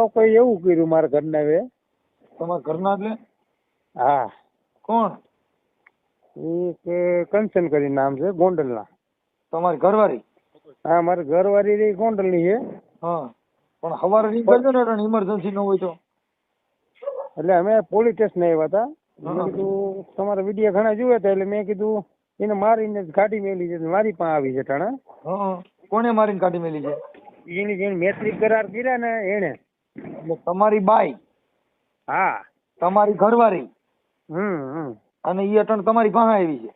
લોકોએ એવું કર્યું મારા ઘરના વે. તમારા ઘરના એટલે હા, કોણ? એ કે કંચન કરી નામ છે, ગોંડલના. તમારી ઘરવાળી? હા, મારી ઘરવાળી રહી ગોંડલની છે. હા, પણ સવારે રિંગ કરજો ને, ઇમરજન્સી ન હોય તો. એટલે અમે પોલીસ સ્ટેશન આવ્યા હતા. હા. મેં કીધું તમારા વિડીયો ઘણા જોયા હતા, એટલે મેં કીધું એને મારીને જ કાઢી મેલી છે, મારી પાસે આવી છે ટાણા. હા, કોને મારીને કાઢી મેલી છે? એની જેને મૈત્રી કરાર કર્યા ને એને. એટલે તમારી બાઈ? હા. તમારી ઘરવાળી? હમ. અને એ અટણ તમારી પાસે આવી છે?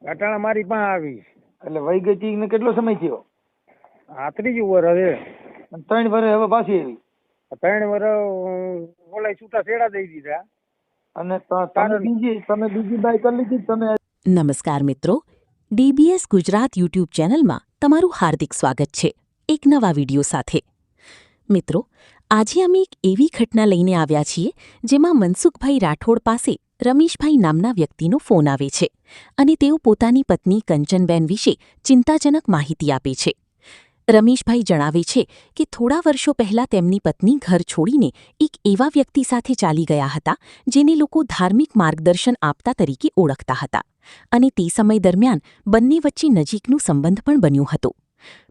અટાણા મારી પાસે આવી. એટલે વહી ગઈ ને કેટલો સમય થયો? આ ત્રીજી વર્ષ હવે. 3 વર્ષ હવે પાછી આવી? 3 વર્ષ ઓલા છૂટા છેડા દઈ દીધા. અને તમે બીજી બાઈ કરી લીધી તમે? નમસ્કાર મિત્રો, ડીબીએસ ગુજરાત યુટ્યુબ ચેનલમાં તમારું હાર્દિક સ્વાગત છે એક નવા વિડીયો સાથે. મિત્રો, આજે અમે એક એવી ઘટના લઈને આવ્યા છીએ જેમાં મનસુખભાઈ રાઠોડ પાસે રમેશભાઈ નામના વ્યક્તિનો ફોન આવે છે અને તેઓ પોતાની પત્ની કંચનબેન વિશે ચિંતાજનક માહિતી આપે છે. રમેશભાઈ જણાવે છે કે થોડા વર્ષો પહેલા તેમની પત્ની ઘર છોડીને એક એવા વ્યક્તિ સાથે ચાલી ગયા હતા જેને લોકો ધાર્મિક માર્ગદર્શન આપતા તરીકે ઓળખતા હતા અને તે સમય દરમિયાન બંને વચ્ચે નજીકનો સંબંધ પણ બન્યો હતો.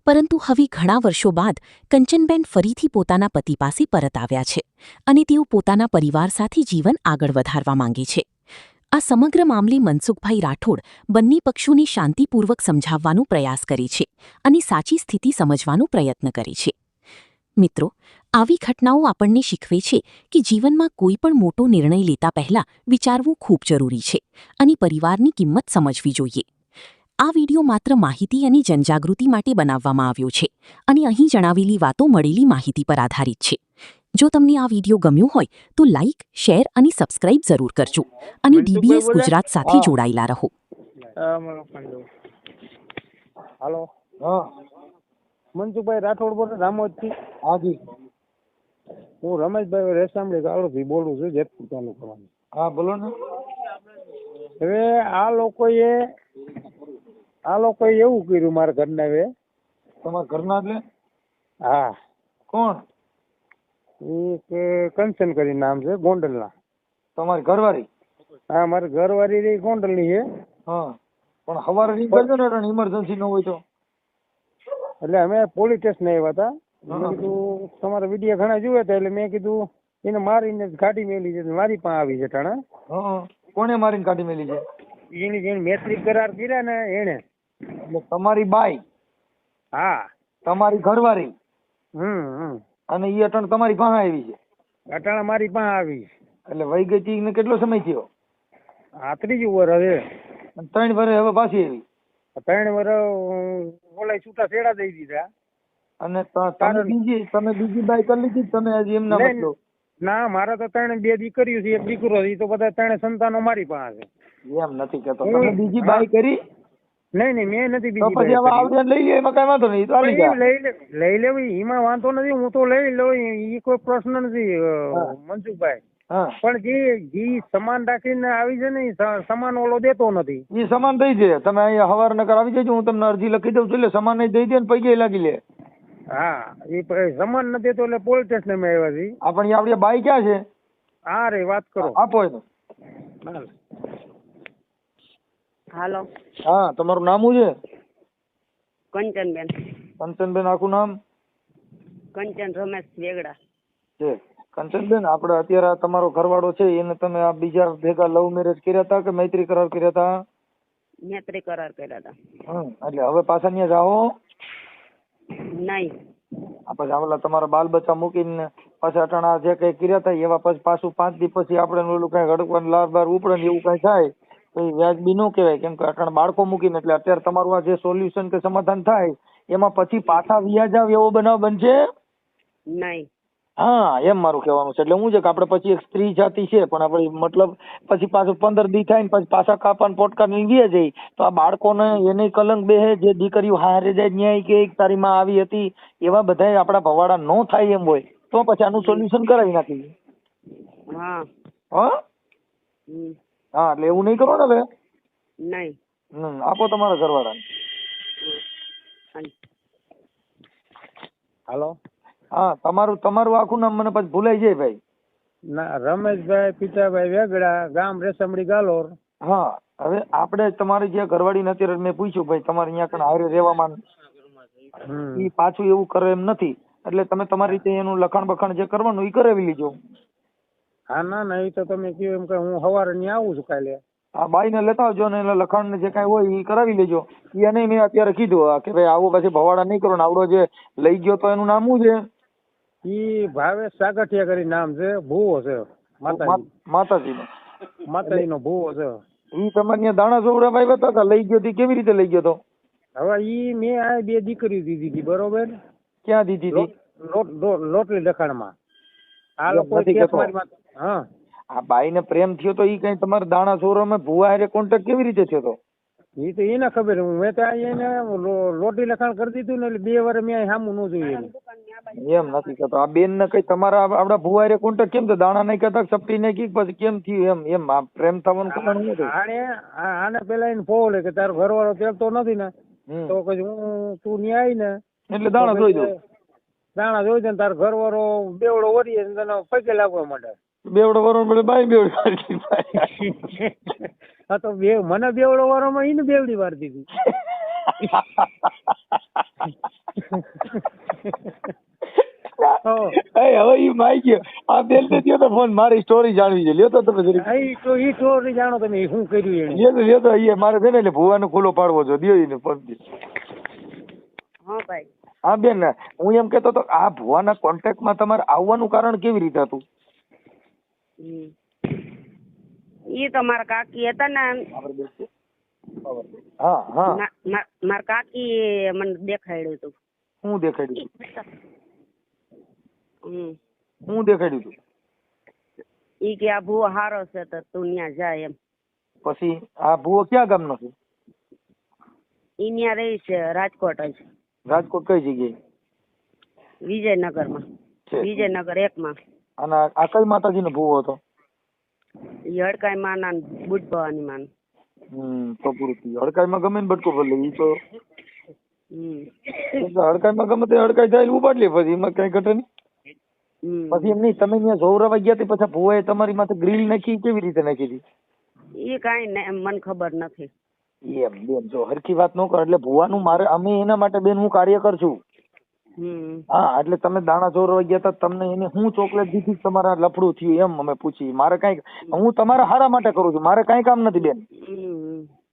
પરંતુ હવે ઘણા વર્ષો બાદ કંચનબેન ફરીથી પોતાના પતિ પાસે પરત આવ્યા છે અને તેઓ પોતાના પરિવાર સાથે જીવન આગળ વધારવા માંગે છે. આ સમગ્ર મામલે મનસુખભાઈ રાઠોડ બંને પક્ષોને શાંતિપૂર્વક સમજાવવાનો પ્રયાસ કરે છે અને સાચી સ્થિતિ સમજવાનો પ્રયત્ન કરે છે. મિત્રો, આવી ઘટનાઓ આપણને શીખવે છે કે જીવનમાં કોઈ પણ મોટો નિર્ણય લેતા પહેલા વિચારવું ખૂબ જરૂરી છે અને પરિવારની કિંમત સમજવી જોઈએ. આ વિડીયો માત્ર માહિતી અને જનજાગૃતિ માટે બનાવવામાં આવ્યો છે અને અહીં જણાવેલી વાતો મળેલી માહિતી પર આધારિત છે. જો તમને આ વિડીયો ગમ્યો હોય તો લાઇક, શેર અને સબસ્ક્રાઇબ જરૂર કરજો અને ડીબીએસ ગુજરાત સાથે જોડાયેલા રહો. હાલો. હા. મનસુખભાઈ રાઠોડ બોલે રામોદથી? હાજી. હું રમેશભાઈ રેસામડી ગાળોથી બોલું છું, જેતપુર તાલુકામાં. હા, બોલો ને. હવે આ લોકોએ એવું કર્યું મારા ઘરના વે. તમારા ઘરના એટલે હા. કોણ? એ કે કંચન કરી નામ છે, ગોંડલના. તમારી ઘરવાળી? હા, મારી ઘરવાળી રહી ગોંડલની છે. હા, પણ સવારે રિંગ કરજો ને, ઇમરજન્સી ન હોય તો. એટલે અમે પોલીસ સ્ટેશન આવ્યા હતા. મેં કીધું તમારા વિડીયો ઘણા જોયા હતા, એટલે મેં કીધું એને મારીને જ કાઢી મેલી છે, મારી પાસે આવી છે ટાણા. હા, કોને મારીને કાઢી મેલી છે? એની જેને મૈત્રી કરાર કર્યા ને એને. એટલે તમારી બાઈ? હા. તમારી ઘરવાળી? હમ. અને એ અટણ તમારી પાસે આવી છે? અટાણા મારી પાસે આવી. એટલે વહી ગઈ ને કેટલો સમય થયો? આ ત્રીજી વર્ષ હવે. 3 વર્ષ હવે પાછી આવી? 3 વર્ષ ઓલા છૂટા છેડા દઈ દીધા. અને તમે બીજી બાઈ કરી લીધી તમે હજી એમના મતલબ? ના, મારા તો 2 દીકરીઓ છે, 1 દીકરો છે, તો બધા 3 સંતાનો મારી પાસે છે. એમ નથી કેતો તમે બીજી બાઈ કરી? નહીં, મેં નથી બીજી. પછી હવે આવડે લઈ લે, એમાં કઈ વાંધો નહીં, તો આલી જા. લઈ લેવી એમાં વાંધો નથી, હું તો લઈ લઉં, એ કોઈ પ્રશ્ન નથી મનસુખભાઈ. પણ જે સમાન રાખીને આવી છે ને, એ સમાન ઓલો દેતો નથી. એ સમાન દઈ દે, તમે અહીંયા હવાર નકર આવી જજો, હું તમને અરજી લખી દઉં છું, એટલે સમાન દઈ દે ને પૈકી લાગી લે. હા, એ સમાન નથી દેતો, એટલે પોલીસ સ્ટેશન માં આવ્યા છે. આપણી આપડી બાઈ ક્યાં છે? હા રે, વાત કરો. આપો એને. હાલો. હા, તમારું નામ શું છે? કંચનબેન. કંચનબેન, આખું નામ? કંચન રમેશ વેગડા છે. કંચનબેન, આપણે અત્યારે તમારો ઘરવાળો છે એને તમે આ બીજા ભેગા લવ મેરેજ કર્યા હતા કે મૈત્રી કરાર કર્યા હતા? મૈત્રી કરાર કર્યા હતા. એટલે હવે પાછા ત્યાં જાઓ? નહીં. પછી આવેલા તમારા બાલ બચ્ચા મૂકીને પાછા અટાણા જે કઈ કર્યા હતા એવા પછી પાછું 5 દી પછી આપણે ઓલું કઈ હડકવાનું લાર બાર ઉપડે ને એવું કઈ થાય તો એ વ્યાજબી ન કહેવાય, કેમ કે અટાણા બાળકો મૂકીને. એટલે અત્યારે તમારું આ જે સોલ્યુશન કે સમાધાન થાય એમાં પછી પાછા વ્યાજ આવે એવો બનાવ બનશે નહીં. હા, એમ મારું કહેવાનું છે. એટલે હું છે કે આપણે પછી એક સ્ત્રી જાતિ છે, પણ આપણે મતલબ પછી પાછું 15 દી થાય ને પછી પાછા કાપાને પોટકા નીકળીએ જાય તો આ બાળકોને એને કલંક બેહે. જે દીકરીઓ હારે જાય ન્યાય કે તારી માં આવી હતી એવા બધા આપણા ભવાડા ન થાય એમ હોય તો પછી આનું સોલ્યુશન કરાવી નાખીએ. હા. હા, એટલે એવું નહીં કરો ને હવે. નહીં. આપો તમારા ઘરવાળાને. હાલો. હા, તમારું આખું નામ મને પછી ભૂલાઈ જાય ભાઈ. ના, રમેશભાઈ પીઠાભાઈ વેગડા, ગામ રેશમડી ગાલોર. હા, હવે આપણે તમારી જે ઘરવાળી નથી, મેં પૂછ્યું ભાઈ તમારે અહીંયા કણ હારે રહેવામાં, ઈ પાછું એવું કરે એમ નથી, એટલે તમે તમારી રીતે એનું લખાણ બખાણ જે કરવાનું ઈ કરાવી લીજો. હા, ના એ તો તમે કહ્યું એમ કે હું સવારે ત્યાં આવું છું કાલે. આ બાઈને લેતા આવજો ને એટલે લખાણ ને જે કાંઈ હોય એ કરાવી લેજો. એને મેં અત્યારે કીધું કે ભાઈ આવું પછી ભવાડા નહીં કરો ને, આવડો જે લઈ ગયો તો એનું નામ શું છે? ઈ ભાવેશ સાગઠિયા કરી નામ છે, ભૂવો છે, માતાજીનો ભૂવો છે. ઈ તમારે ત્યાં દાણા સોવડાવવા આવ્યા હતા, લઈ ગયો તી કેવી રીતે લઈ ગયો તો? હવે ઈ મેં આ 2 દીકરીઓ દીધી હતી, બરોબર? ક્યાં દીધી હતી? લોટલી લખાણમાં. આ લોકો કેસ મારી માં. હા, આ બાઈ ને પ્રેમ થયો તો ઈ કઈ તમારે દાણા સોવડાવવામાં ભુવા હારે કોન્ટેક્ટ કેવી રીતે થયો તો? ઈ તો એને ખબર. મેં તો એને લોટી લખાણ કરી દીધું ને, એટલે 2 વાર મેં સામું ન જોયું. એમ નથી કહેતો. આ બેન ને કઈ તમારા આપડા ભુવા હારે કોન્ટેક્ટ કેમ તો? દાણા નહીં કહેતા, સપટી નહીં કી, પછી કેમ થયું? એમ આ પ્રેમ થવાનું કારણ શું થયું? આને પેલા એને ફોન કે તારો ઘરવાળો તેલતો નથી ને, તો પછી તું ન્યા આવી ને એટલે દાણા જોઈ દઉં. દાણા જોઈ દે, તારો ઘરવાળો બેવડો વરીએ તને પગે લાગવા માંડે. બેવડો વરો મળે બાઈ બેવડી. હા, તો મને બેવડો વારો માં એને બેવડી વાર દીધી. હવે ઈ માઈ ગયો. આ બેન ને થયો તો ફોન, મારી સ્ટોરી જાણવી છે. લ્યો તો તમે ઈ સ્ટોરી જાણો તમે શું કર્યું એને. લ્યો તો અહીંયા મારે છે ને એટલે ભુવાનો ખુલ્લો પાડવો છો. દ્યો એને પગ. હા ભાઈ. હા બેન, હું એમ કેતો તો આ ભુવાના કોન્ટેક્ટમાં તમારે આવવાનું કારણ કેવી રીતે હતું? ઈ તો મારા કાકી હતા ને. હા હા, મારા કાકી મને દેખાડ્યું હતું. શું દેખાડ્યું? હું દેખાડ્યું હતું? ઈ કે આ ભૂવો હારો છે તો તું ત્યાં જાય એમ. પછી આ ભૂવો ક્યાં ગામનો છે? ઈ ત્યાં રહી છે રાજકોટ જ. રાજકોટ કઈ જગ્યાએ? વિજયનગરમાં. વિજયનગર 1 માં. અને આ કઈ માતાજીનો ભૂવો હતો? ઈ હડકાઈ માના બુટ ભવાની માન. તો પૂરું થયું. હડકાઈમાં ગમે ને બટકો ભલે ઈ તો. હડકાઈમાં ગમે તે હડકાઈ થાય ઉપાડ લે, પછી એમાં કઈ ઘટે નહીં. પછી એમ નહીં, તમે ત્યાં જોવરાવા ગયા તે પછી ભુવાએ તમારી માથે ગ્રીલ નાખી, કેવી રીતે નાખી હતી? એ કઈ મને ખબર નથી. એમ બેન, જો હરખી વાત ન કર એટલે ભુવાનું મારે, અમે એના માટે બેન હું કાર્યકર છું. હા, એટલે તમે દાણા ચોરવા ગયા હતા, તમને એને હું ચોકલેટ દીધી, તમારા લફડું થયું એમ અમે પૂછી. મારે કઈ, હું તમારા હારા માટે કરું છું, મારે કઈ કામ નથી બેન.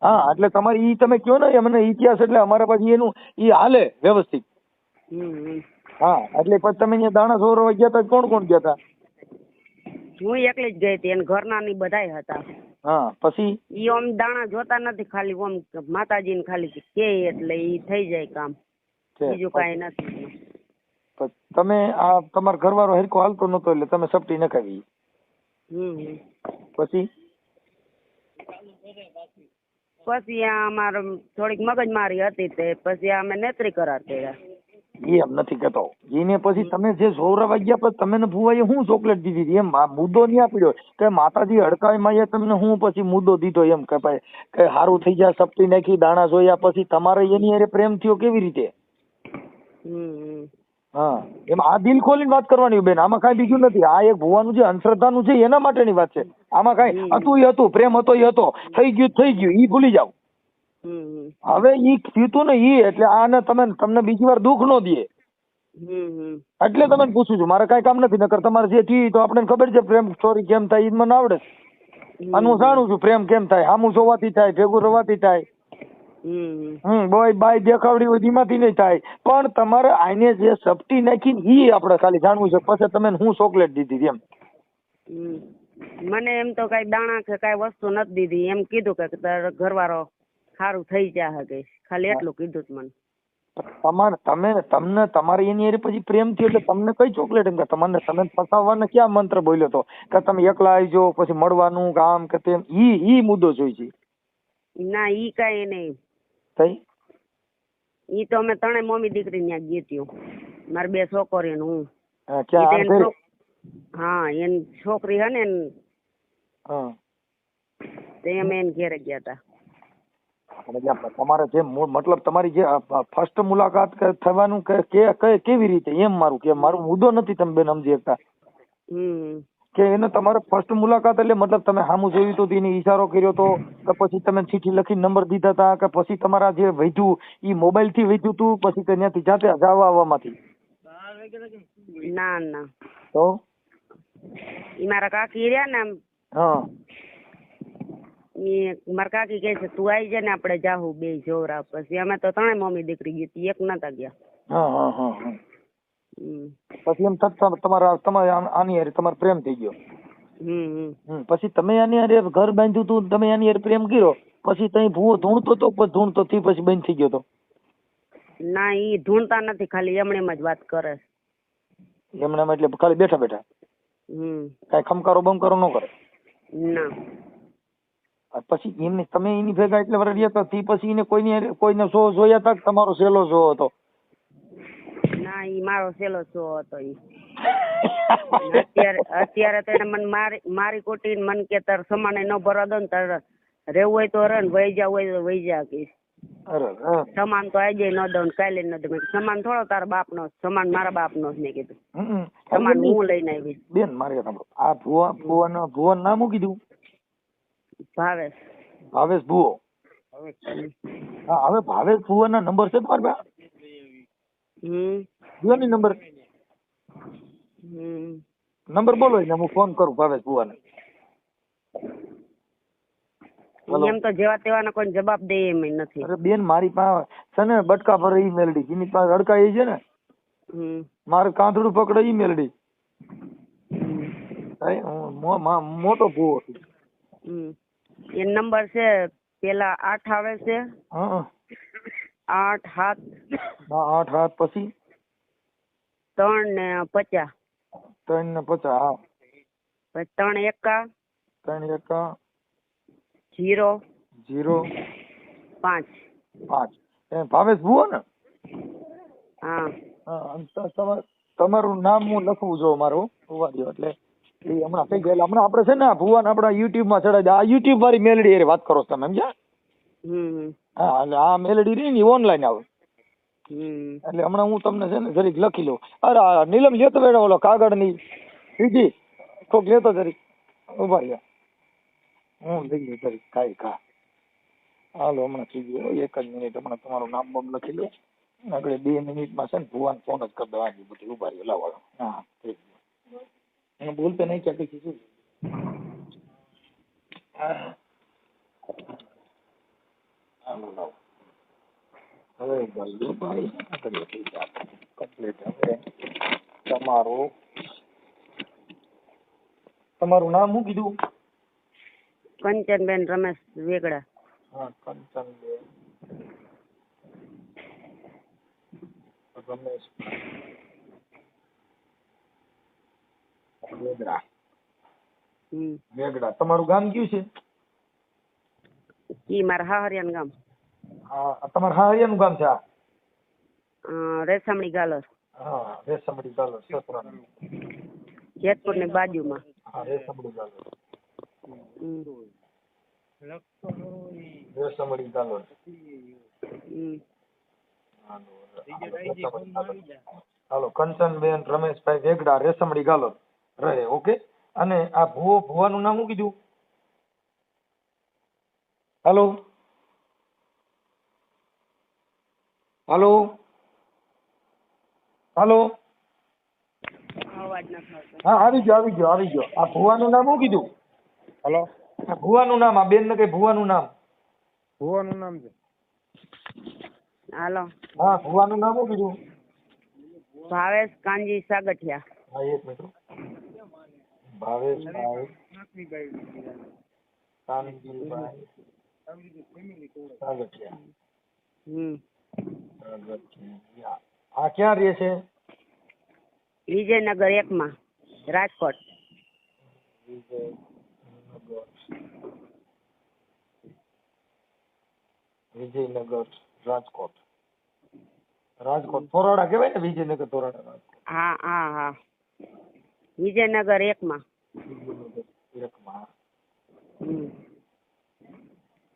હા, એટલે તમારે ઈ તમે કયો ને મને ઇતિહાસ, એટલે અમારે પછી એનું ઈ હાલે વ્યવસ્થિત. હા, એટલે પછી તમે અહીંયા દાણા ચોરવા ગયા હતા, કોણ કોણ ગયા હતા? હું એકલી જ ગઈ હતી, એને ઘરના ની બધાય હતા. હા, પછી ઈ ઓમ દાણા જોતા નથી, ખાલી ઓમ માતાજીને ખાલી કે એટલે ઈ થઈ જાય કામ, બીજું કઈ નથી. તમે આ તમારો ઘરવાળો હરખો હાલતો નતો એટલે તમે સપટી નખાવી. પછી અમારે થોડીક મગજમારી હતી તે પછી અમે નેત્રી કરાર કર્યા. એમ નથી કેતો એને પછી તમે જે સોવરાવા ગયા પછી તમે ભુવાએ હું ચોકલેટ દીધી હતી? એમ આ મુદ્દો નહીં આપ્યો કે માતાજી હડકાઈમાં તમને હું પછી મુદ્દો દીધો એમ કે ભાઈ કે સારું થઈ જાય, સપટી નાખી, દાણા જોયા, પછી તમારે એની હારે પ્રેમ થયો કેવી રીતે? હા, એમ આ દિલ ખોલીને વાત કરવાની બેન, આમાં કઈ બીજું નથી. આ એક ભુવાનું જે અંધશ્રદ્ધાનું છે એના માટેની વાત છે. આમાં કઈ હતું એ હતું, પ્રેમ હતો એ હતો, થઈ ગયું ઈ ભૂલી જાવ. હવે ઈ થયું ને ઈ એટલે આને તમને બીજી વાર દુઃખ ન દે એટલે તમે પૂછું છું. મારે કઈ કામ નથી, નકર તમારે જે થયું તો આપણને ખબર છે પ્રેમ સ્ટોરી કેમ થાય ઈ મને આવડે. અને હું જાણું છું પ્રેમ કેમ થાય, સામું જોવાથી થાય, ભેગું રવાથી થાય. બોય બાય દેખાવડી હોય ધીમાથી નહીં થાય. પણ તમારે આને જે સપટી નાખી ઈ આપણે ખાલી જાણવું છે. પછી તમે હું ચોકલેટ દીધી એમ? મને એમ તો કઈ દાણા કે કઈ વસ્તુ નથી દીધી, એમ કીધું કે તારો ઘરવાળો સારું થઈ જાય કે ખાલી એટલું કીધું મને. તમને તમારી એની પછી પ્રેમ થયો એટલે તમને કઈ ચોકલેટ એમ કે તમને ફસાવવાને ક્યાં મંત્ર બોલ્યો હતો કે તમે એકલા આવજો પછી મળવાનું કામ કે તેમ? ઈ મુદ્દો જોઈ છે? ના, ઈ કઈ નહીં. ઈ તો અમે ત્રણે મમ્મી દીકરી ત્યાં ગઈ હતી, મારી 2 છોકરીઓ હું. હા, એની છોકરી હે ને તે અમે એને ઘેરે ગયા હતા. એટલે તમારે જે મતલબ તમારી જે ફર્સ્ટ મુલાકાત થવાનું કેવી રીતે એમ મારું કે મારું મુદ્દો નથી તમે બેન સમજી શકતા કે એને તમારે ફર્સ્ટ મુલાકાત એટલે મતલબ તમે સામું જોયું તો એને ઈશારો કર્યો તો કે પછી તમે ચીઠી લખી નંબર દીધા હતા કે પછી તમારા જે વૈધું ઈ મોબાઈલ થી વૈધું તું પછી ત્યાંથી જાતે જવા આવવામાંથી? ના ના, તો ઈ મારા કાકી રહ્યા ને, હા ઈ મારા કાકી કહે છે તું આવી જા ને આપણે જાહુ બે જોરા. પછી અમે તો ત્રણે મમ્મી દીકરી ગઈ હતી, એક નતા ગયા. હા હા હા. પછી એમ થતા તમારે આની હારે તમારો પ્રેમ થઈ ગયો. પછી તમે આની હારે ઘર બાંધ્યું તું, તમે આની હારે પ્રેમ કર્યો, પછી તઈ ભૂવો ધૂણતો તો ધૂણતો થી પછી બંધ થઈ ગયો તો? ના, ઈ ધૂણતા નથી, ખાલી એમણે જ વાત કરે. એમણે એટલે ખાલી બેઠા બેઠા? કઈ ખમકારો બમકારો ન કરે? ના. પછી એમને તમે એની ભેગા એટલે વર્ષ રહ્યા હતા તે પછી એને કોઈને શો જોયા હતા? તમારો સહેલો શો હતો? ના, ઈ મારો સહેલો શો હતો. ઈ અત્યારે તો એને મને મારી કોટી મન કે તાર સમાને ન ભરવા દો ને, તાર રહેવું હોય તો રહે ને વહી જા હોય તો વહી જા કહીશ. સમાન તો આજે ન દઉં, કાલે ન દઉં. સમાન થોડો તારા બાપ નો, સમાન મારા બાપ નો મેં કીધું. સમાન હું લઈને આવી. બેન મારે આ ભુવન નામ શું કીધું? ભાવેશ. ભાવેશ ભુવો. હા, હવે ભાવેશ ભુવન ના નંબર છે તમારા પાસે? ભુવન નંબર નંબર બોલો ને, હું ફોન કરું ભાવેશ ભુવન. એમ તો જેવા તેવાના કોઈ જવાબ દે એમ નથી. અરે બેન મારી પાસે છે ને બટકા પર ઈ મેલડી, જેની પાસે અડકા એ છે ને, મારે કાંધડું પકડે ઈ મેલડી. મોટો ભૂવો. એ નંબર છે પેલા 8 આવે છે. 8 7. 8 7 પછી 3 ને 50. 3 ને 50. હા. પછી 3 એકા 0 0 5. ભાવેશ ભુવો ને? હા. તમારું નામ હું લખવું જો મારું એટલે હમણાં થઈ ગયેલા. હમણાં આપણે છે ને ભુવન આપણા યુટ્યુબ માં ચડાવી દે. આ યુટ્યુબ વાળી મેલડી હારે વાત કરો તમે સમજ્યા? હા, એટલે આ મેલડી રહી ને ઓનલાઈન આવે. એટલે હમણાં હું તમને છે ને જરીક લખી લઉં. અરે નીલમ લેતો બેઠો ઓલો કાગળ ની બીજી કોક લેતો જરીક ઉભા રહ્યા. હું લઈ લઉં જરીક કાંઈ કા. હાલો હમણાં થઈ ગયો 1 જ મિનિટ. હમણાં તમારું નામ બમ લખી લો. આગળ 2 મિનિટમાં છે ને ભુવન ફોન જ કરી દો. આજે બધું ઉભા રહ્યો લાવો. હા થઈ ગયો. હું બોલતે નહીં ક્યાં કઈ શું? હાલો લાવો. હવે ભાઈ કમ્પ્લીટ. હવે તમારું નામ શું કીધું? કંચનબેન રમેશ વેગડા. હા, કંચનબેન રમેશ વેગડા. વેગડા. તમારું ગામ કયું છે? ઈ મારા હાહરિયાનું ગામ. હા, તમારા હાહરિયાનું ગામ છે? રેસામણી ગાલોર. હા, રેસામણી ગાલોર. જેતપુર ની બાજુમાં. હા, રેસામણી ગાલોર. રેસામણી ગાલોર. હાલો, કંચનબેન રમેશભાઈ વેગડા, રેસામણી ગાલોર રહે. ઓકે. અને આ ભુવાનું નામ શું કીધું? હાલો હાલો હાલો. હા, આવી ગયો. આ ભુવાનું નામ શું કીધું? હલો, ભુવાનું નામ. આ બેન ને કઈ ભુવાનું નામ? ભુવાનું નામ છે. હાલો. હા, ભુવાનું નામ શું કીધું? ભાવેશ કાનજી સાગઠિયા. હા, 1 મિનિટ. ભાવેશભાઈ કાનજીભાઈ સાગઠિયા. આ ક્યાં રહે છે? વિજયનગર 1 માં, રાજકોટ. વિજયનગર રાજકોટ. થોરાડા કેવાય ને? વિજયનગર થોરાડા. હા. વિજયનગર 1 માં.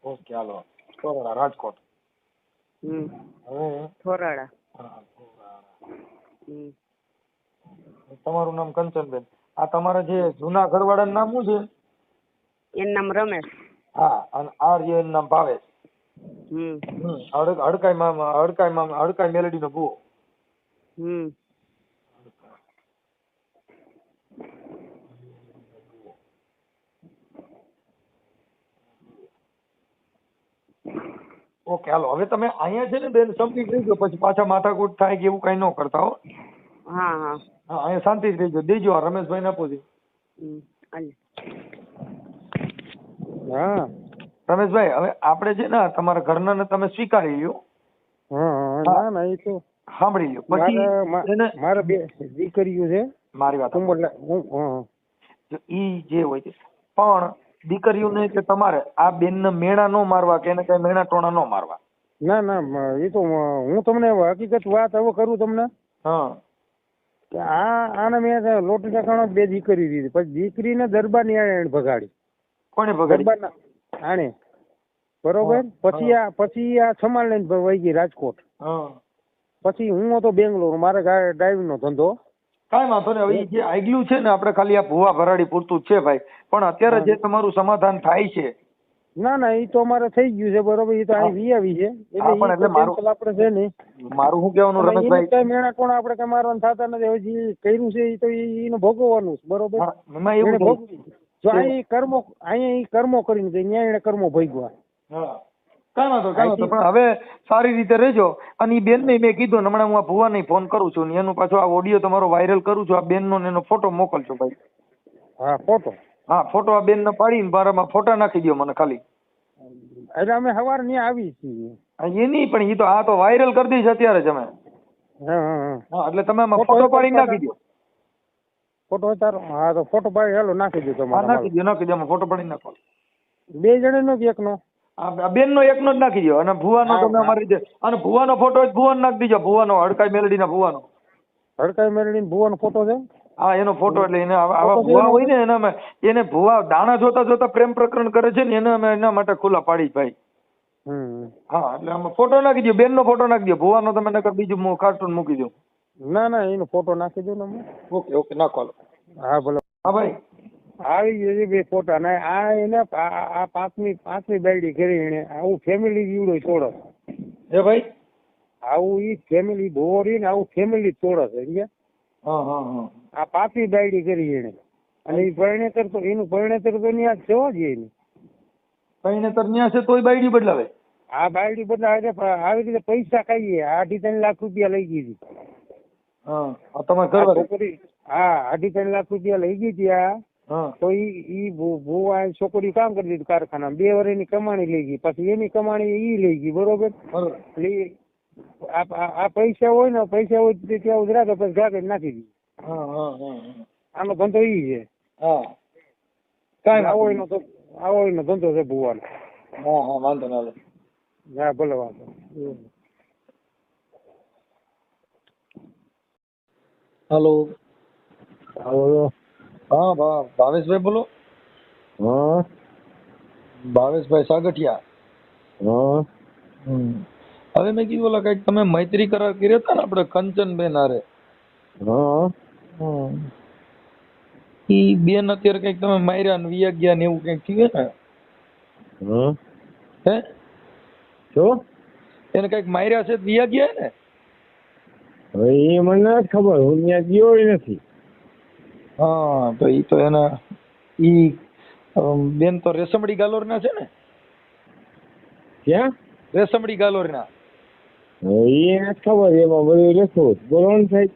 ઓકે હાલો. થોરાડા રાજકોટ. હવે થોરાડા. તમારું નામ કંચનબેન. આ તમારા જે જૂના ઘરવાળાનું નામ શું છે? એનું નામ રમેશ. હા, અને આ એનું નામ ભાવેશ. હડકાઈ મેલડીનો ભૂવો. ઓકે, હાલો હવે તમે અહીંયા છે ને બેન સમજી રહેજો, પછી પાછા માથાકૂટ થાય કે એવું કઈ ન કરતા હો. હા અહીંયા શાંતિથી રહેજો. દેજો આ રમેશભાઈ ને આપો છો. હા રમેશભાઈ, હવે આપણે છે ને તમારા ઘરના ને તમે સ્વીકારી લ્યો. ના ના એ તો સાંભળી લ્યો. પછી મારે 2 દીકરીઓ છે. મારી વાત ઈ જે હોય છે, પણ દીકરીઓને કે તમારે આ બેન ને મેણા નો મારવા કે એને કઈ મેણા ટોણા નો મારવા. ના ના એ તો હું તમને હકીકત વાત હવે કરું તમને. કે આને મેં લોટી ઠેકાણો 2 દીકરી દીધી, પછી દીકરીને દરબાર ની આણે ભગાડી. કોને ભગાડી? દરબાર આણે. બરોબર. પછી આ સમાલ લઈને વહી ગઈ રાજકોટ. પછી હું હતો બેંગ્લોર, મારે ડ્રાઇવિંગ નો ધંધો. કાંઈ વાંધો નહીં. હવે જે આગલું છે ને આપણે ખાલી આ ભૂવા ભરાડી પૂરતું જ છે ભાઈ. પણ અત્યારે જે તમારું સમાધાન થાય છે. ના ના એ તો અમારે થઈ ગયું છે. બરોબર. એ તો અહીં વી છે. એટલે મારું આપણે છે નહીં. મારું શું કહેવાનું રમેશભાઈ, કઈ મેણા કોણ આપણે કઈ મારવાનું થતા નથી. હવે જે કર્યું છે એ તો એનું ભોગવવાનું છે. બરોબર. જો અહીં કર્મો કરીને ત્યાં એને કર્મો ભોગવા. કાંઈ વાંધો પણ હવે સારી રીતે રહેજો. અને એ બેન ને મેં કીધું હમણાં હું આ ભુવા ને ફોન કરું છું ને એનું પાછો આ ઓડિયો તમારો વાયરલ કરું છું. આ બેન નો એનો ફોટો મોકલજો ભાઈ. હા ફોટો. હા ફોટો આ બેન ને પાડીને મારામાં ફોટા નાખી દો મને ખાલી. એટલે અમે સવારે ત્યાં આવી છીએ. એની પણ એ તો આ તો વાયરલ કરી દઈશ અત્યારે જ અમે. હા એટલે તમે ફોટો પાડીને નાખી દો. ફોટો તારો? હા તો ફોટો પાડી હાલો નાખી દો તમારે. નાખી દો ફોટો પાડીને નાખો. 2 જણાનો કે એકનો? બેન નો એકનો જ નાખી દો. અને ભુવાનો તમે અમારી રીતે, અને ભુવાનો ફોટો ભુવાનો નાખી દીજો. ભુવાનો હડકાઈ મેલડી ના ભુવાનો. હડકાઈ મેલડી ભુવાનો ફોટો છે? હા એનો ફોટો. એટલે એને આવા ભુવા હોય ને એના એને ભુવા દાણા જોતા જોતા પ્રેમ પ્રકરણ કરે છે ને એને અમે એના માટે ખુલ્લા પાડી ભાઈ. હા એટલે આમાં ફોટો નાખી દો. બેન નો ફોટો નાખી દો. ભુવાનો તમે નકર બીજું કાર્ટૂન મૂકી દો. ના ના એનો ફોટો નાખી દો ને. ઓકે નાખો. હા ભલે. હા ભાઈ આવી ગયો 2 ફોટા ને આ એને આ પાંચમી બાયડી કરી એને આવું ફેમિલી જીવડો તોડો. એ ભાઈ આવું ઈ ફેમિલી બોરી ને આવું ફેમિલી તોડે છે. આ 5મી બાયડી કરી એને. અને એ પરિણેતર તો એનું પરિણેતર તો ન્યા જવા જ એની પરિણેતર ન્યા છે તોય બાયડી બદલાવે. આ બાયડી બદલાવે આવી રીતે પૈસા ખાઈએ. 2.5-3 લાખ રૂપિયા લઈ ગઈ હતી. તમારે ઘરવાળી? હા 2.5-3 લાખ રૂપિયા લઈ ગઈ હતી. તો ઈ ભુવા છોકરી કામ કરી દીધું કારખાનામાં. 2 વર્ષની કમાણી લઈ ગઈ. પછી એની કમાણી ઈ લઈ ગઈ. બરોબર. એટલે આ પૈસા હોય ને ત્યાં ઉધરા તો પછી ગાગર નાખી દીધી. આનો ધંધો ઈ છે. આવો એનો ધંધો છે ભુવાનો. વાંધો ના. હા ભલે વાંધો. હેલો. હા ભાવેશભાઈ બોલો. ભાવેશભાઈ સાગઠિયા. હવે મેં કીધું ઓલા કઈક તમે મૈત્રી કરાર કર્યા હતા ને આપડે કંચનબેન હારે. ઈ બેન અત્યારે કઈક તમે માર્યા ને વિયા ગયા ને એવું કઈક થયું ને? હે જો એને કઈક માર્યા છે વિયા ગયા ને? હવે એ મને નથી ખબર. હું ત્યાં ગયો નથી. હા તો ઈ તો એના ઈ બેન તો રેશમડી ગાલોર ના છે ને? ક્યાં? રેશમડી ગાલોર ના. એ નથી ખબર. એમાં બધું રેખો બોલવાનું થાય.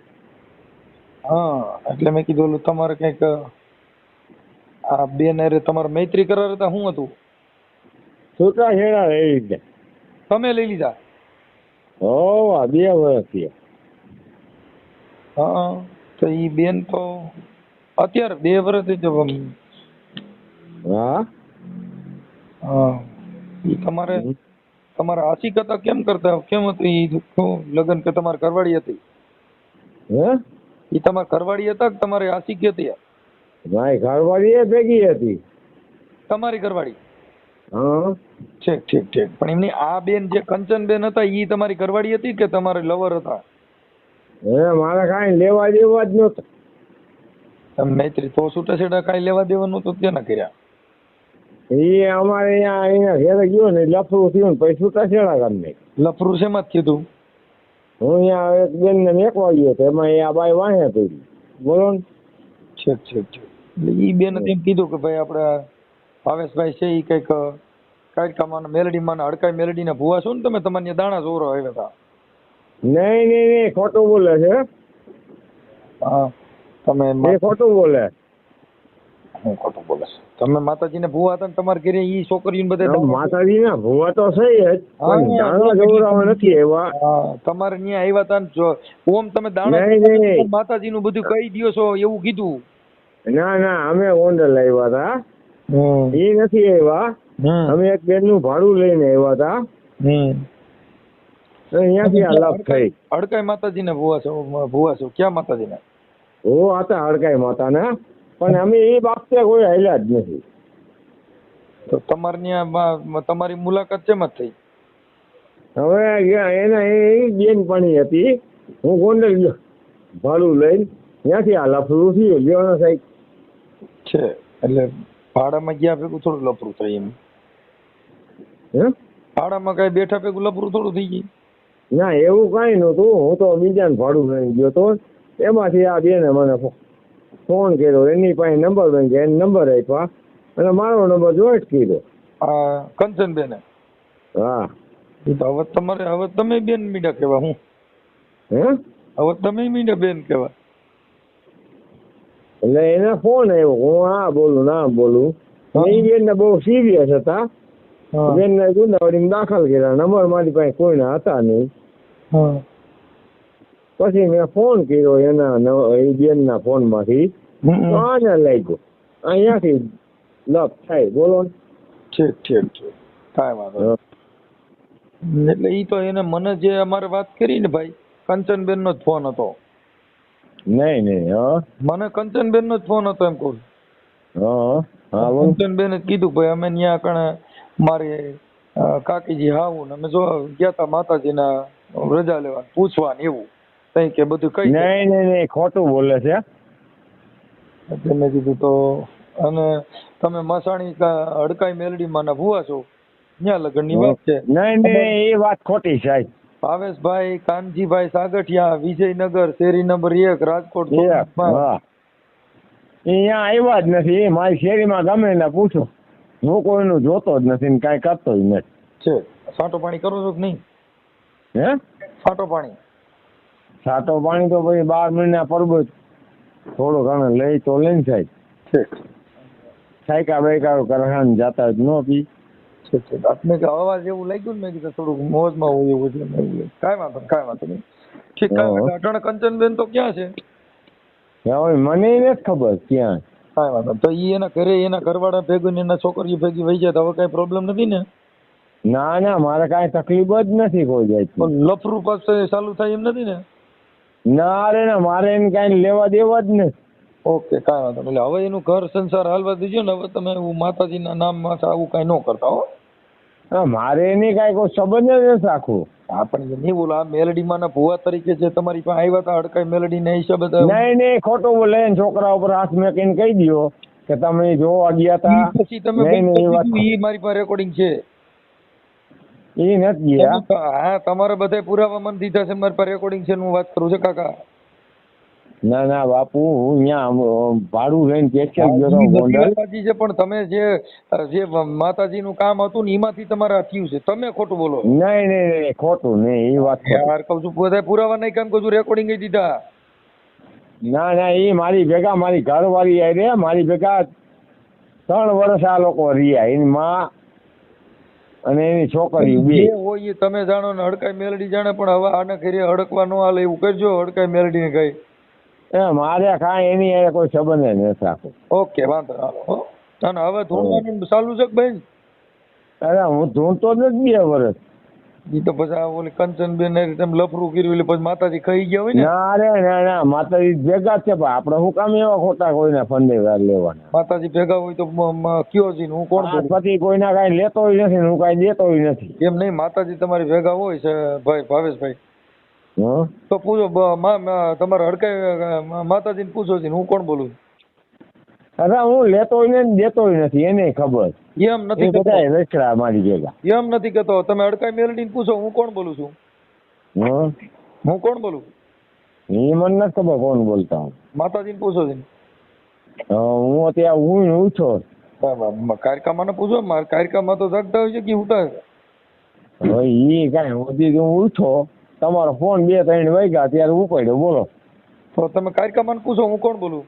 હા એટલે મેં કીધું તમારે કઈક આ બેન અરે તમારે મૈત્રી કરાર હતા શું હતું? છૂટા છેડા એવી રીતે. તમે લઈ લીધા? 2 વર્ષ થયા. હા તો ઈ બેન તો અત્યારે 2 વર્ષ જ. હા ઈ તમારા આશિક હતા કેમ કરતા? કેમ હતું ઈ લગ્ન? કે તમારે ઘરવાળી હતી? ઈ તમારા ઘરવાળી હતા કે તમારી આશિક હતી? મારી ઘરવાળી ભેગી હતી. તમારી ઘરવાળી? હા ઠીક ઠીક ઠીક. પણ એમની આ બેન જે કંચનબેન હતા ઈ તમારી ઘરવાળી હતી કે તમારે લવર હતા? મારે કાંઈ લેવા દેવા જ નહોતા. મૈત્રી તો છૂટાછેડા કાંઈ લેવા દેવાનું તો ત્યાં ના કર્યા? એ અમારે અહીંયા ઘેરે ગયો ને લફરું થયું ને પછી છૂટાછેડા કરી નાખ્યા. લફરું શેમાં જ કીધું? હું અહીંયા એક બેન ને મેકવા ગયો તો એમાં એ આ બાઈ વાંહે પડી. બોલો ને. ઠીક ઠીક ઠીક. એટલે ઈ બેન એમ કીધું કે ભાઈ આપણે ભાવેશભાઈ છે ઈ કઈક કાયકામાં મેલડીમાં હડકાઈ મેલડીના ભૂવા છો ને તમે, તમારી દાણા ચોરો આવ્યા હતા. નહીં ખોટું બોલે છે. હા તમે એ ખોટું બોલે. હું ખોટું બોલે છે? તમે માતાજીને ભૂવા હતા ને તમારે ઘરે ઈ છોકરીઓને બધા માતાજી ના ભૂવા તો છે જ પણ દાણા જોવડાવવા નથી આવ્યા. તમારે ત્યાં આવ્યા હતા ને જો ઓમ તમે દાણા નહીં. માતાજીનું બધું કહી દ્યો છો એવું કીધું. ના અમે ઓંડલ આવ્યા હતા. એ નથી આવ્યા. અમે એક બેન નું ભાડું લઈને આવ્યા હતા. અહીંયાથી આ લાભ થઈ. હડકાઈ માતાજીને ભૂવા છો ક્યાં માતાજીને? ઓ હતા હડકાઈ માતાના, પણ અમે એ બાબતે કોઈ હાલ્યા જ નથી. તો તમારે ત્યાં તમારી મુલાકાત શેમાં થઈ? હવે એના એ બેનપણી હતી. હું ગોંડલ ગયો ભાડું લઈને, ત્યાંથી આ લફરું થયું લેવાના સાહેબ છે. એટલે ભાડામાં ગયા ભેગું થોડું લફરું થઈ એમ? ભાડામાં કઈ બેઠા ભેગું લફરું થોડું થઈ ગયું? ના એવું કઈ નતું. હું તો બીજાને ભાડું લઈને ગયો તો એમાંથી આ બેને મને ફોન કર્યો. એની પાસે નંબર લઈ ગયા, એને નંબર આપ્યા અને મારો નંબર જોઈન્ટ કર્યો. કંચનબેને? હા. હવે તમારે હવે તમે બેન મીડા કેવા? હું હવે તમે મીડા બેન કેવા? એટલે એને ફોન આવ્યો. હું હા બોલું ના બોલું. એ બેન ને બહુ સિરિયસ હતા. બેન ને ગુંદાવાડીમાં દાખલ કર્યા. નંબર મારી પાસે કોઈના હતા નહીં. પછી મેં ફોન કર્યો એના એ બેન ના ફોન માંથી. આને લાગ્યો અહીંયાથી લપ થાય. બોલો ને. ઠીક ઠીક ઠીક. કાંઈ વાંધો. એટલે ઈ તો એને મને જે અમારે વાત કરી ને ભાઈ, કંચનબેન નો જ ફોન હતો. નહીં મને કંચનબેન નો જ ફોન હતો એમ કહું. કંચનબેન જ કીધું ભાઈ અમે ત્યાં કણે મારી કાકીજી હાવું ને અમે જો ગયા તા માતાજીના રજા લેવા પૂછવા ને એવું કઈ કે બધું કઈ. નહીં ખોટું બોલે છે. એટલે મેં કીધું તો અને તમે મસાણી હડકાઈ મેલડીમાં ના ભૂવા છો ત્યાં લગન ની વાત છે. નહીં એ વાત ખોટી સાહેબ. ભાવેશભાઈ કાનજીભાઈ સાગઠિયા, વિજયનગર, શેરી નંબર 1, રાજકોટ. અહીંયા આવ્યા જ નથી. મારી શેરીમાં ગમે ને પૂછો. હું કોઈનું જોતો જ નથી ને કાંઈ કરતો જ નથી. છે સાટો પાણી કરો છો કે નહીં? સાટો પાણી તો ભાઈ 12 મહિના પરબત થોડો ઘણો લઈ તો લઈને સાહેબ. સાયકા બાયકા કરહાન જાતા જ ન પી. આપને કે અવાજ એવું લાગ્યું ને મેં કીધું થોડુંક મોજમાં હોય એવું એટલે કાંઈ વાંધો નહીં. ઠીક. અટાણે કંચનબેન તો ક્યાં છે? મને નથી ખબર ક્યાં. કાંઈ વાંધો. તો ઈ એના ઘરે એના ઘરવાળા ભેગું ને એના છોકરીઓ ભેગી વહી જાય તો હવે કઈ પ્રોબ્લેમ નથી ને? ના મારે કાંઈ તકલીફ જ નથી કોઈ જાય. પણ લફરું પાસે ચાલુ થાય એમ નથી ને? ના રે ના, મારે એને કાંઈ લેવા દેવા જ નથી. ઓકે કાંઈ વાંધો નહીં. એટલે હવે એનું ઘર સંસાર હાલવા દીજો ને. હવે તમે માતાજીના નામમાં આવું કાંઈ ન કરતા હો. મારે એની કાંઈ કોઈ સંબંધ જ નથી રાખવું. આપણે નહીં બોલો. આ મેલડીમાં ના ભુવા તરીકે જે તમારી પાસે આવ્યા હતા હડકાઈ મેલડી ના હિસાબે. નહીં ખોટું બોલે. છોકરા ઉપર હાથ મેકીને કહી દો કે તમે જોવા ગયા હતા. પછી તમે મારી પાસે રેકોર્ડિંગ છે એ નથી ગયા. હા તમારે બધા પુરાવા મને દીધા છે. મારી પાસે રેકોર્ડિંગ છે. હું વાત કરું છું કાકા. ના બાપુ, હું અહીંયા ભાડું લઈને પેશિયલ ગયો માતાજી છે પણ તમે જે માતાજીનું કામ હતું ને એમાંથી તમારે થયું છે. તમે ખોટું બોલો. નહીં ખોટું નહીં. એ વાત યાર કહું છું બધા પુરાવા નહીં કામ કહું છું. રેકોર્ડિંગ દીધા. ના એ મારી ભેગા મારી ઘરવાળી આવી રે. મારી ભેગા 3 વર્ષ આ લોકો રહ્યા. એની માં અને એની છોકરી બે હોય. તમે જાણો ને હડકાઈ મેલડી જાણે. પણ હવે આને ઘરે હડકવા ન હાલે એવું કરજો. હડકાઈ મેલડી ને કઈ મારે કાંઈ એની કોઈ સંબંધ નથી રાખો. ઓકે વાંધો હાલો. અને હવે ધૂણવાનું ચાલુ છે કે ભાઈ? અરે હું ધૂણતો જ નથી 2 વર્ષ. ઈ તો પછી આ ઓલી કંચનબેન ને તેમ લફરું કર્યું એટલે પછી માતાજી ખાઈ ગયા હોય ને. ના રે ના માતાજી ભેગા જ છે પણ આપણે શું કામ એવા ખોટા કોઈને ફંદે લેવાના. માતાજી ભેગા હોય તો કયો જી હું કોણ બોલું? પછી કોઈના કાંઈ લેતોય નથી ને હું કાંઈ દેતોય નથી. એમ નહીં, માતાજી તમારી ભેગા હોય છે ભાઈ ભાવેશભાઈ, તો પૂછો તમારે હડકાય માતાજીને પૂછો છે હું કોણ બોલું? અરે હું લેતોય ને દેતોય નથી એને ખબર. એમ નથી કહેતો, બધા રચડા મારી ભેગા. એમ નથી કહેતો, તમે હડકાઈ મેલડીને પૂછો હું કોણ બોલું છું. હું કોણ બોલું એ મને નથી ખબર કોણ બોલતા હું. માતાજીને પૂછો છે. હું ત્યાં હું ઉઠો કારકામાં પૂછો, મારે કારકામાં તો જાગતા હોય છે કે ઉઠા છે. હવે એ કાંઈ હું ઉઠો તમારો ફોન 2-3 વાગ્યા ત્યારે ઉપાડ્યો બોલો. તો તમે કારકામાં પૂછો હું કોણ બોલું.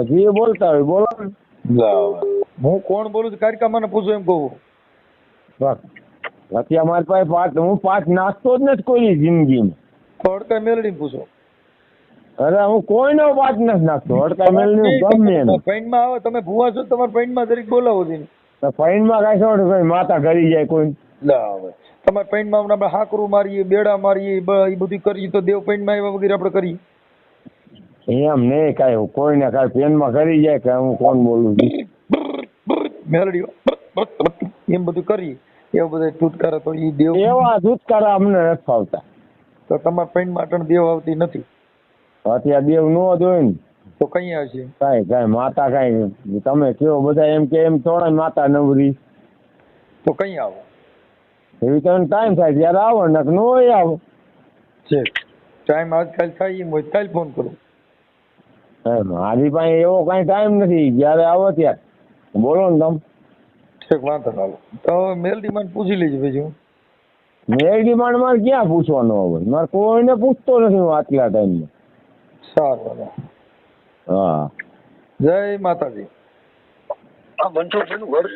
જે બોલતા હોય બોલો. હું કોણ બોલું છું કારકામાં પૂછો એમ કહું. અત્યારે મારી પાસે હું 5 નાસ્તો જ નથી કોઈ જિંદગીમાં. તો હડકાઈ મેલડીને પૂછો. અરે હું કોઈનો 5 નથી નાખતો. હડકાઈ મેલડી ગમે એને પૈણમાં આવે, તમે ભૂવા છો તમારા પૈણમાં જરીક બોલાવો છે. પૈણમાં કાંઈ છોડ ભાઈ માતા કરી જાય કોઈ. તમારે પૈણમાં આપણે હાકરું મારીએ, બેડા મારીએ, એ બધું કરીએ તો દેવ પૈણમાં આવ્યા વગેરે આપણે કરીએ. એમ નહીં કાંઈ કોઈને કાંઈ પેનમાં કરી જાય કે હું કોણ બોલું છું મેલડી એમ બધું કરીએ એવું બધા છુટકારા તો એ દેવ એવા છુટકારા અમને નથી ફાવતા. તો તમારા પૈણમાં અટણ દેવ આવતી નથી. અત્યારે દેવ નો જ હોય ને તો કઈ આવશે? કાંઈ માતા કાંઈ તમે કયો બધા એમ કે એમ થોડા માતા નવરી તો કઈ આવો એવી તમને ટાઈમ થાય ત્યારે આવો ને નો આવો છે. ટાઈમ આજકાલ થાય એમ હોય કાલ ફોન કરું. મારી પાસે એવો કાંઈ ટાઈમ નથી, જયારે આવો ત્યારે બોલો ને તમે. ઠીક, વાંધો ના આવે તો મેલડી માં પૂછી લેજો. બીજું મેલડી માં મારે ક્યાં પૂછવાનું હવે, મારે કોઈને પૂછતો નથી હું આટલા ટાઈમમાં. સારું, હા જય માતાજી. બંધો ઘર